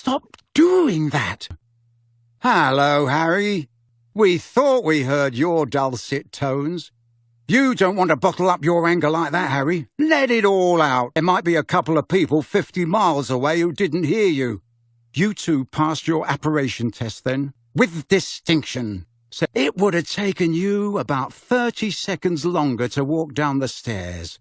Stop doing that! Hello, Harry. We thought we heard your dulcet tones. You don't want to bottle up your anger like that, Harry. Let it all out. There might be a couple of people 50 miles away who didn't hear you. You two passed your apparition test then, with distinction. So it would have taken you about 30 seconds longer to walk down the stairs.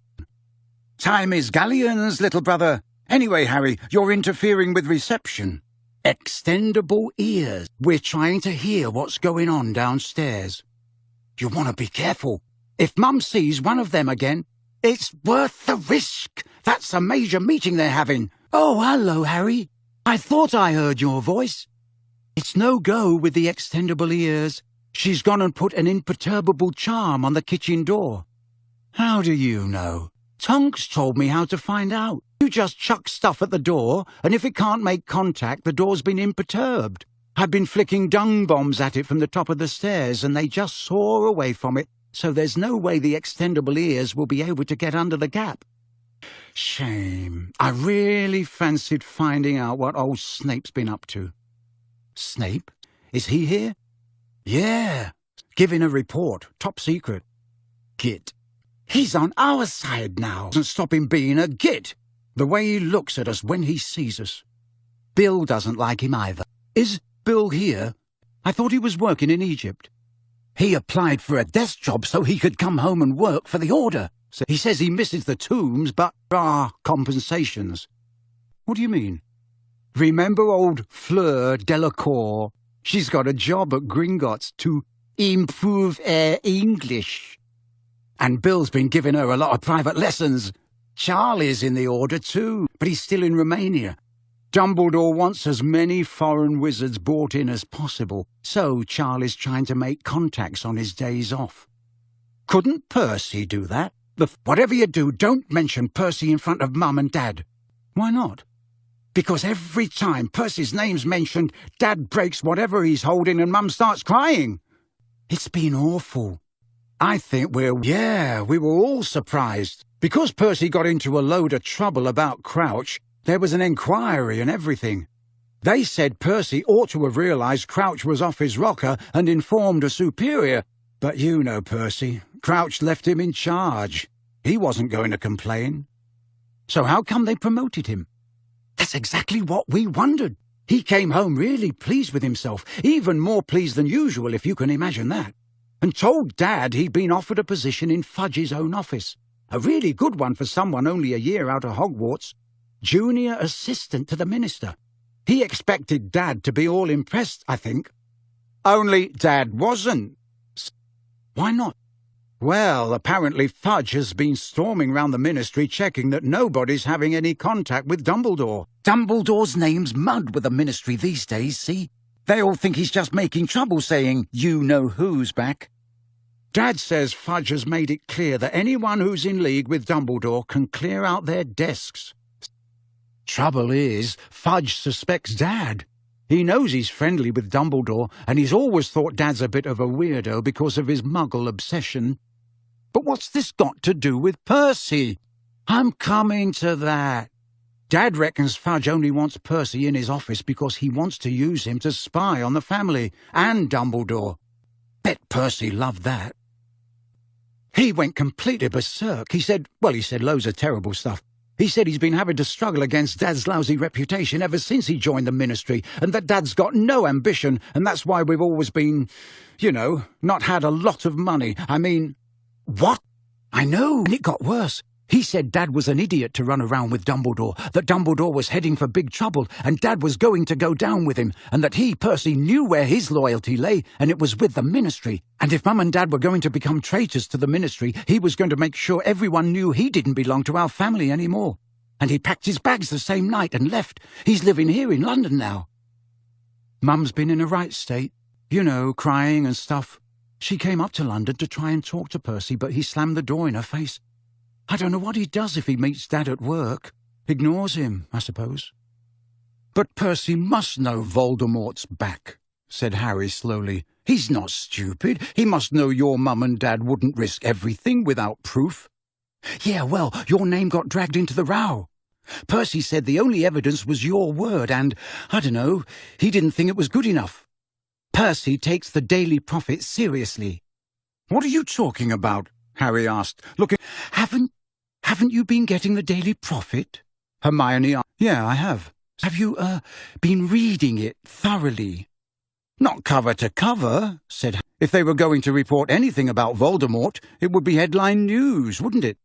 Time is galleons, little brother. Anyway, Harry, you're interfering with reception. Extendable ears. We're trying to hear what's going on downstairs. You want to be careful. If Mum sees one of them again, it's worth the risk. That's a major meeting they're having. Oh, hello, Harry. I thought I heard your voice. It's no go with the extendable ears. She's gone and put an imperturbable charm on the kitchen door. How do you know? Tonks told me how to find out. You just chuck stuff at the door, and if it can't make contact, the door's been imperturbed. I've been flicking dung bombs at it from the top of the stairs, and they just soar away from it, so there's no way the extendable ears will be able to get under the gap. Shame. I really fancied finding out what old Snape's been up to. Snape? Is he here? Yeah. Giving a report. Top secret. Git. He's on our side now. Doesn't stop him being a git. The way he looks at us when he sees us. Bill doesn't like him either. Is Bill here? I thought he was working in Egypt. He applied for a desk job so he could come home and work for the Order. So he says he misses the tombs, but there are compensations. What do you mean? Remember old Fleur Delacour? She's got a job at Gringotts to improve her English. And Bill's been giving her a lot of private lessons. Charlie's in the Order too, but he's still in Romania. Dumbledore wants as many foreign wizards brought in as possible, so Charlie's trying to make contacts on his days off. Couldn't Percy do that? Whatever you do, don't mention Percy in front of Mum and Dad. Why not? Because every time Percy's name's mentioned, Dad breaks whatever he's holding and Mum starts crying. It's been awful. I think we were all surprised. Because Percy got into a load of trouble about Crouch, there was an inquiry and everything. They said Percy ought to have realised Crouch was off his rocker and informed a superior. But you know Percy. Crouch left him in charge. He wasn't going to complain. So how come they promoted him? That's exactly what we wondered. He came home really pleased with himself, even more pleased than usual, if you can imagine that, and told Dad he'd been offered a position in Fudge's own office. A really good one for someone only a year out of Hogwarts. Junior assistant to the minister. He expected Dad to be all impressed, I think. Only Dad wasn't. Why not? Well, apparently Fudge has been storming round the ministry checking that nobody's having any contact with Dumbledore. Dumbledore's name's mud with the ministry these days, see? They all think he's just making trouble saying, you-know-who's back. Dad says Fudge has made it clear that anyone who's in league with Dumbledore can clear out their desks. Trouble is, Fudge suspects Dad. He knows he's friendly with Dumbledore, and he's always thought Dad's a bit of a weirdo because of his Muggle obsession. But what's this got to do with Percy? I'm coming to that. Dad reckons Fudge only wants Percy in his office because he wants to use him to spy on the family and Dumbledore. Bet Percy loved that. He went completely berserk. He said loads of terrible stuff. He said he's been having to struggle against Dad's lousy reputation ever since he joined the ministry, and that Dad's got no ambition, and that's why we've always been, not had a lot of money. I mean, what? I know, and it got worse. He said Dad was an idiot to run around with Dumbledore, that Dumbledore was heading for big trouble, and Dad was going to go down with him, and that he, Percy, knew where his loyalty lay, and it was with the ministry. And if Mum and Dad were going to become traitors to the ministry, he was going to make sure everyone knew he didn't belong to our family anymore. And he packed his bags the same night and left. He's living here in London now. Mum's been in a right state, crying and stuff. She came up to London to try and talk to Percy, but he slammed the door in her face. I don't know what he does if he meets Dad at work. Ignores him, I suppose. But Percy must know Voldemort's back, said Harry slowly. He's not stupid. He must know your Mum and Dad wouldn't risk everything without proof. Yeah, well, your name got dragged into the row. Percy said the only evidence was your word and, I don't know, he didn't think it was good enough. Percy takes the Daily Prophet seriously." "What are you talking about?" Harry asked, looking. Haven't you been getting the Daily Prophet?" Hermione asked. "Yeah, I have. Have you, been reading it thoroughly?" "Not cover to cover," said Harry. "If they were going to report anything about Voldemort, it would be headline news, wouldn't it?"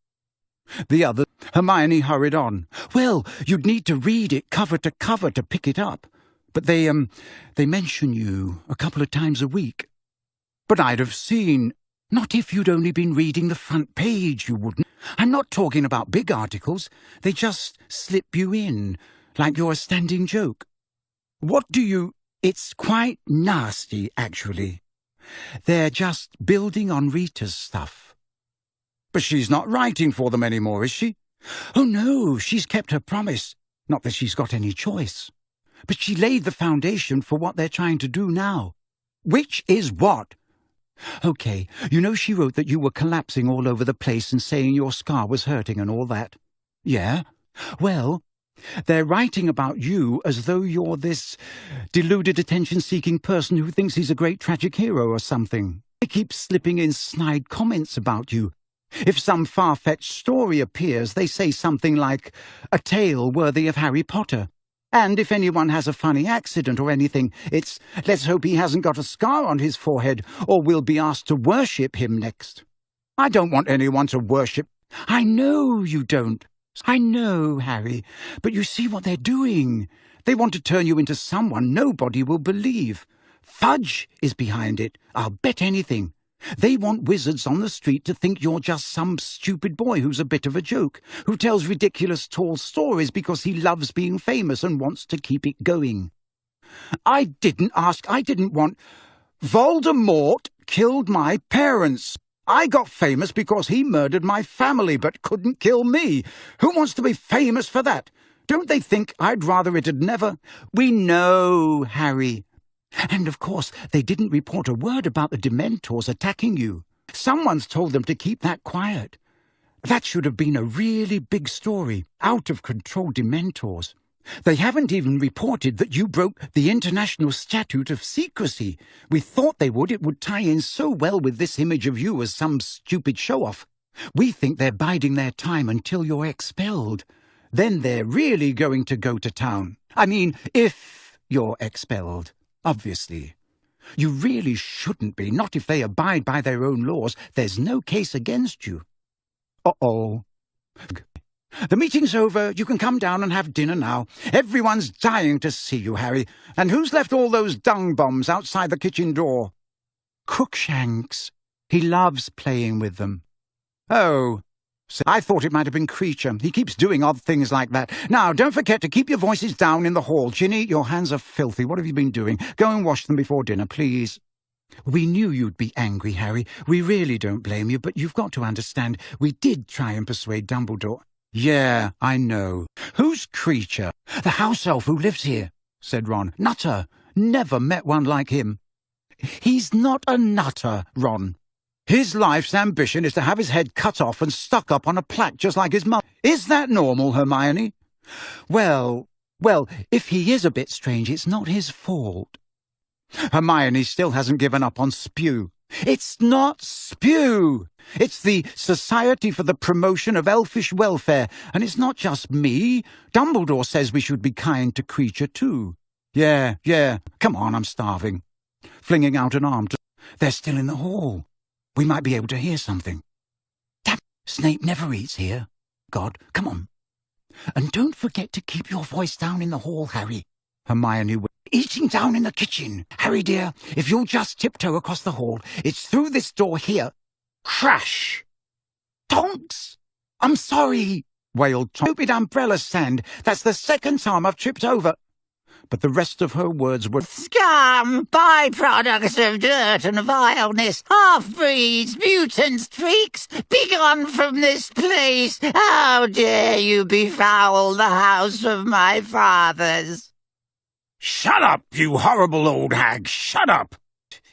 Hermione hurried on. "Well, you'd need to read it cover to cover to pick it up. But they mention you a couple of times a week." "But I'd have seen—" "Not if you'd only been reading the front page, you wouldn't. I'm not talking about big articles. They just slip you in, like you're a standing joke." "What do you—" "It's quite nasty, actually. They're just building on Rita's stuff." "But she's not writing for them anymore, is she?" "Oh, no, she's kept her promise. Not that she's got any choice. But she laid the foundation for what they're trying to do now." "Which is what?" "OK, you know she wrote that you were collapsing all over the place and saying your scar was hurting and all that?" "Yeah." "Well, they're writing about you as though you're this deluded attention-seeking person who thinks he's a great tragic hero or something. They keep slipping in snide comments about you. If some far-fetched story appears, they say something like, 'A tale worthy of Harry Potter.' And if anyone has a funny accident or anything, it's, 'Let's hope he hasn't got a scar on his forehead, or we'll be asked to worship him next.' I don't want anyone to worship." "I know you don't. I know, Harry. But you see what they're doing. They want to turn you into someone nobody will believe. Fudge is behind it, I'll bet anything. They want wizards on the street to think you're just some stupid boy who's a bit of a joke, who tells ridiculous tall stories because he loves being famous and wants to keep it going." I didn't want... "Voldemort killed my parents. I got famous because he murdered my family but couldn't kill me. Who wants to be famous for that? Don't they think I'd rather it had never—" "We know, Harry. And, of course, they didn't report a word about the Dementors attacking you. Someone's told them to keep that quiet. That should have been a really big story. Out-of-control Dementors. They haven't even reported that you broke the International Statute of Secrecy. We thought they would. It would tie in so well with this image of you as some stupid show-off. We think they're biding their time until you're expelled. Then they're really going to go to town. I mean, if you're expelled. Obviously. You really shouldn't be, not if they abide by their own laws. There's no case against you." "Uh-oh. The meeting's over. You can come down and have dinner now. Everyone's dying to see you, Harry. And who's left all those dung bombs outside the kitchen door?" "Crookshanks. He loves playing with them." "Oh. I thought it might have been Creature. He keeps doing odd things like that. Now, don't forget to keep your voices down in the hall. Ginny, your hands are filthy. What have you been doing? Go and wash them before dinner, please." "We knew you'd be angry, Harry. We really don't blame you, but you've got to understand, we did try and persuade Dumbledore." "Yeah, I know. Who's Creature?" "The house elf who lives here," said Ron. "Nutter. Never met one like him." "He's not a nutter, Ron. His life's ambition is to have his head cut off and stuck up on a plaque just like his mum. Is that normal, Hermione?" Well, if he is a bit strange, it's not his fault." Hermione still hasn't given up on Spew. "It's not Spew. It's the Society for the Promotion of Elfish Welfare, and it's not just me. Dumbledore says we should be kind to Creature too." Yeah. Come on, I'm starving." Flinging out an arm to... "They're still in the hall. We might be able to hear something." "Damn, Snape never eats here. God, come on. And don't forget to keep your voice down in the hall, Harry." Hermione went, "Eating down in the kitchen. Harry, dear, if you'll just tiptoe across the hall, it's through this door here." Crash! "Tonks! I'm sorry," wailed Tom. "Stupid umbrella stand. That's the second time I've tripped over." But the rest of her words were "Scum, byproducts of dirt and vileness, half-breeds, mutants, freaks, begone from this place. How dare you befoul the house of my fathers?" "Shut up, you horrible old hag! Shut up!"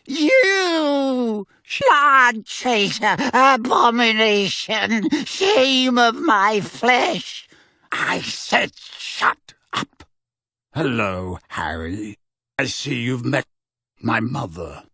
"You, blood traitor, abomination, shame of my flesh. I said shut up. Hello, Harry. I see you've met my mother.